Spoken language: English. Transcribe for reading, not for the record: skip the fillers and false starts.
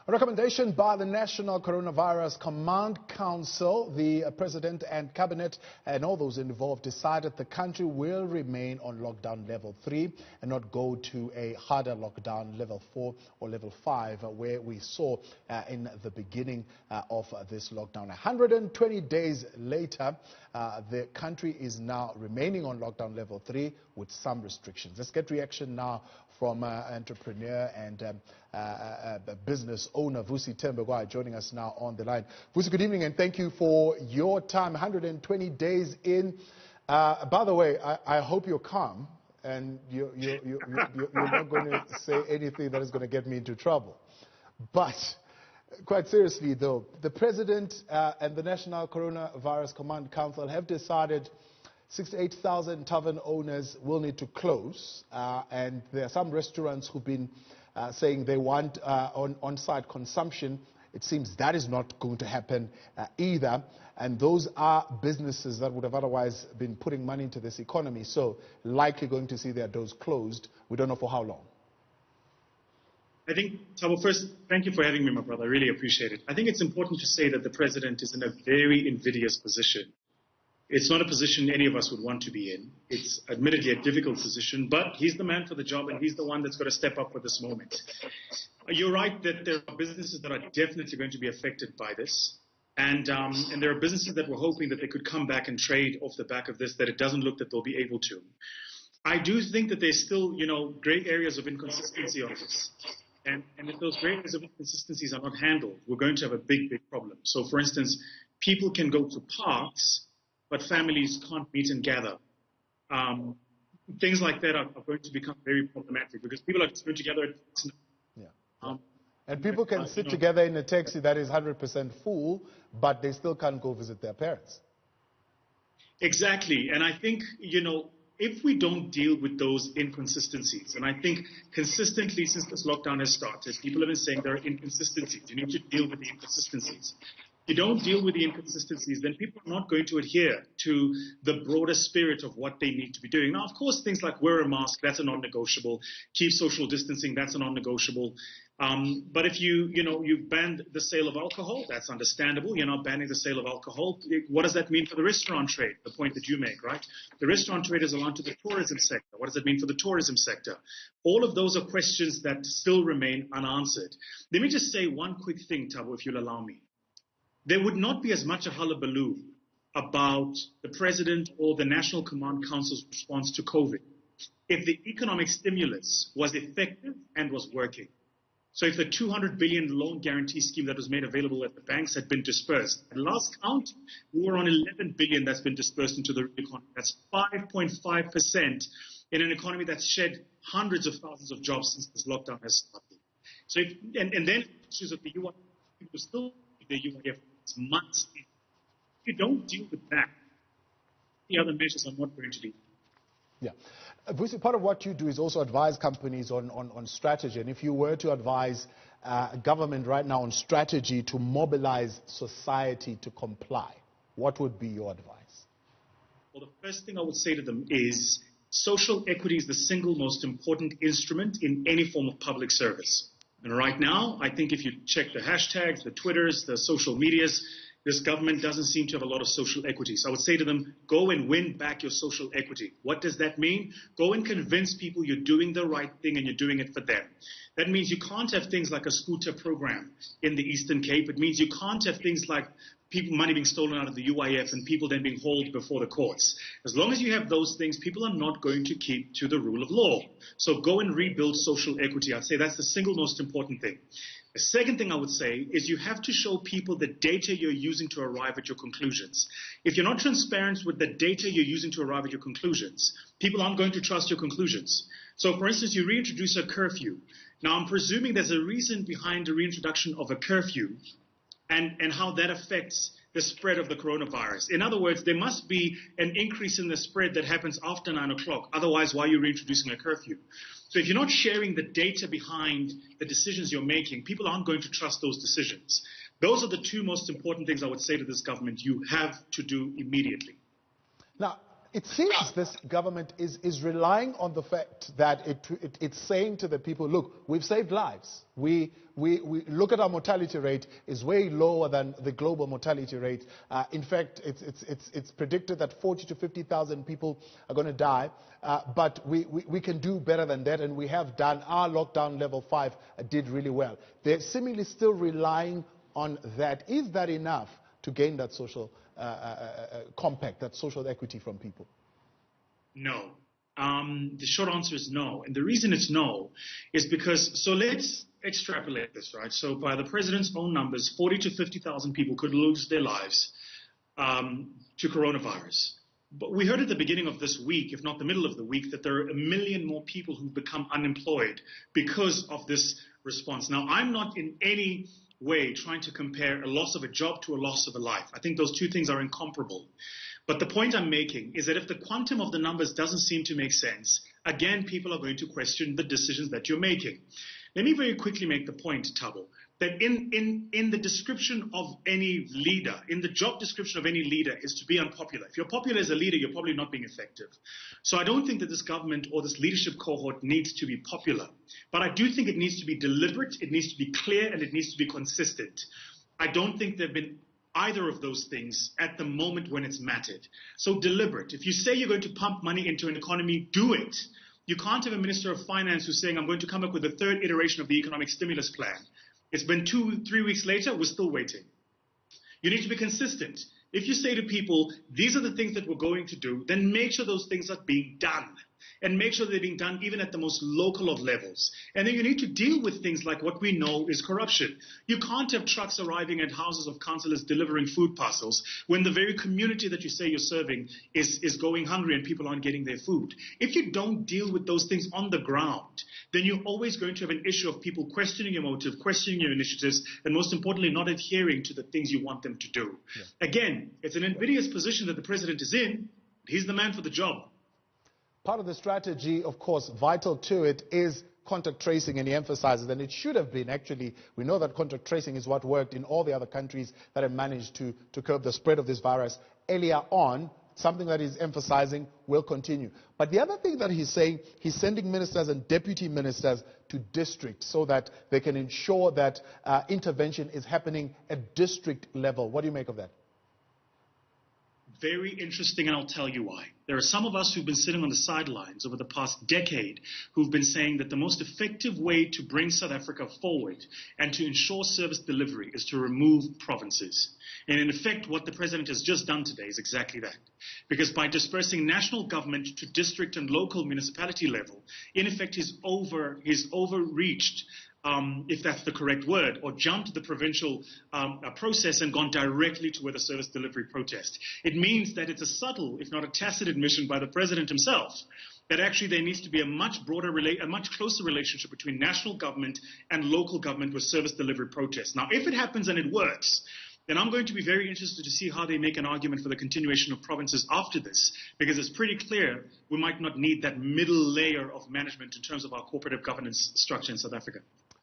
A recommendation by the National Coronavirus Command Council, the President and Cabinet and all those involved decided the country will remain on lockdown level 3 and not go to a harder lockdown level 4 or level 5 where we saw in the beginning of this lockdown. 120 days later, the country is now remaining on lockdown level 3 with some restrictions. Let's get reaction now from entrepreneur and business owner Vusi Thembekwayo joining us now on the line. Vusi, good evening and thank you for your time. 120 days in. By the way, I hope you're calm and you're not going to say anything that is going to get me into trouble. But quite seriously, though, the President and the National Coronavirus Command Council have decided 68,000 tavern owners will need to close, and there are some restaurants who've been saying they want on-site consumption. It seems that is not going to happen either, and those are businesses that would have otherwise been putting money into this economy, so likely going to see their doors closed. We don't know for how long. I think, Thabo, first, thank you for having me, my brother. I really appreciate it. I think it's important to say that the President is in a very invidious position. It's not a position any of us would want to be in. It's admittedly a difficult position, but he's the man for the job and he's the one that's got to step up for this moment. You're right that there are businesses that are definitely going to be affected by this. And there are businesses that were hoping that they could come back and trade off the back of this, that it doesn't look that they'll be able to. I do think that there's still, gray areas of inconsistency on this. And if those gray areas of inconsistencies are not handled, we're going to have a big, big problem. So, for instance, people can go to parks, but families can't meet and gather. Things like that are going to become very problematic because people are just going together. And people can sit together in a taxi that is 100% full, but they still can't go visit their parents. Exactly. And I think, if we don't deal with those inconsistencies, and I think consistently since this lockdown has started, people have been saying there are inconsistencies. You need to deal with the inconsistencies. If you don't deal with the inconsistencies, then people are not going to adhere to the broader spirit of what they need to be doing. Now, of course, things like wear a mask, that's a non-negotiable. Keep social distancing, that's a non-negotiable. But if you've banned the sale of alcohol, that's understandable. You're not banning the sale of alcohol. What does that mean for the restaurant trade? The point that you make, right? The restaurant trade is aligned to the tourism sector. What does it mean for the tourism sector? All of those are questions that still remain unanswered. Let me just say one quick thing, Thabo, if you'll allow me. There would not be as much a hullabaloo about the President or the National Command Council's response to COVID if the economic stimulus was effective and was working. So if the 200 billion loan guarantee scheme that was made available at the banks had been dispersed, at last count, we were on 11 billion that's been dispersed into the economy. That's 5.5% in an economy that's shed hundreds of thousands of jobs since this lockdown has started. So and then issues of the UIF, people still the UIF months. If you don't deal with that, the other measures are not going to be. Yeah. Vusi, part of what you do is also advise companies on strategy. And if you were to advise government right now on strategy to mobilize society to comply, what would be your advice? Well, the first thing I would say to them is social equity is the single most important instrument in any form of public service. And right now, I think if you check the hashtags, the Twitters, the social medias, this government doesn't seem to have a lot of social equity. So I would say to them, go and win back your social equity. What does that mean? Go and convince people you're doing the right thing and you're doing it for them. That means you can't have things like a scooter program in the Eastern Cape. It means you can't have things like money being stolen out of the UIF and people then being hauled before the courts. As long as you have those things, people are not going to keep to the rule of law. So go and rebuild social equity. I'd say that's the single most important thing. The second thing I would say is you have to show people the data you're using to arrive at your conclusions. If you're not transparent with the data you're using to arrive at your conclusions, people aren't going to trust your conclusions. So, for instance, you reintroduce a curfew. Now, I'm presuming there's a reason behind the reintroduction of a curfew and how that affects the spread of the coronavirus. In other words, there must be an increase in the spread that happens after 9 o'clock. Otherwise, why are you reintroducing a curfew? So if you're not sharing the data behind the decisions you're making, people aren't going to trust those decisions. Those are the two most important things I would say to this government you have to do immediately. Now, It seems this government is relying on the fact that it's saying to the people, look, we've saved lives. We look at our mortality rate is way lower than the global mortality rate. In fact, it's predicted that 40 to 50,000 people are going to die. But we can do better than that, and we have done. Our lockdown level 5 did really well. They're seemingly still relying on that. Is that enough to gain that social compact, that social equity from people? No. The short answer is no. And the reason it's no is because, so let's extrapolate this, right? So by the president's own numbers, 40 to 50,000 people could lose their lives to coronavirus. But we heard at the beginning of this week, if not the middle of the week, that there are 1 million more people who've become unemployed because of this response. Now, I'm not in any way trying to compare a loss of a job to a loss of a life. I think those two things are incomparable. But the point I'm making is that if the quantum of the numbers doesn't seem to make sense, again, people are going to question the decisions that you're making. Let me very quickly make the point, Thabo, that in the description of any leader, in the job description of any leader is to be unpopular. If you're popular as a leader, you're probably not being effective. So I don't think that this government or this leadership cohort needs to be popular. But I do think it needs to be deliberate, it needs to be clear, and it needs to be consistent. I don't think there have been either of those things at the moment when it's mattered. So deliberate. If you say you're going to pump money into an economy, do it. You can't have a minister of finance who's saying, I'm going to come up with a third iteration of the economic stimulus plan. It's been 2-3 weeks later, we're still waiting. You need to be consistent. If you say to people, these are the things that we're going to do, then make sure those things are being done. And make sure they're being done even at the most local of levels. And then you need to deal with things like what we know is corruption. You can't have trucks arriving at houses of councillors delivering food parcels when the very community that you say you're serving is going hungry and people aren't getting their food. If you don't deal with those things on the ground, then you're always going to have an issue of people questioning your motive, questioning your initiatives, and most importantly, not adhering to the things you want them to do. Yeah. Again, it's an invidious position that the president is in. He's the man for the job. Part of the strategy, of course, vital to it is contact tracing, and he emphasizes, and it should have been actually, we know that contact tracing is what worked in all the other countries that have managed to curb the spread of this virus earlier on, something that he's emphasizing will continue. But the other thing that he's saying, he's sending ministers and deputy ministers to districts so that they can ensure that intervention is happening at district level. What do you make of that? Very interesting, and I'll tell you why. There are some of us who've been sitting on the sidelines over the past decade who've been saying that the most effective way to bring South Africa forward and to ensure service delivery is to remove provinces. And in effect, what the president has just done today is exactly that. Because by dispersing national government to district and local municipality level, in effect, he's overreached, if that's the correct word, or jumped the provincial process and gone directly to where the service delivery protest. It means that it's a subtle, if not a tacit admission by the president himself, that actually there needs to be a much broader, a much closer relationship between national government and local government with service delivery protests. Now, if it happens and it works, then I'm going to be very interested to see how they make an argument for the continuation of provinces after this, because it's pretty clear we might not need that middle layer of management in terms of our cooperative governance structure in South Africa.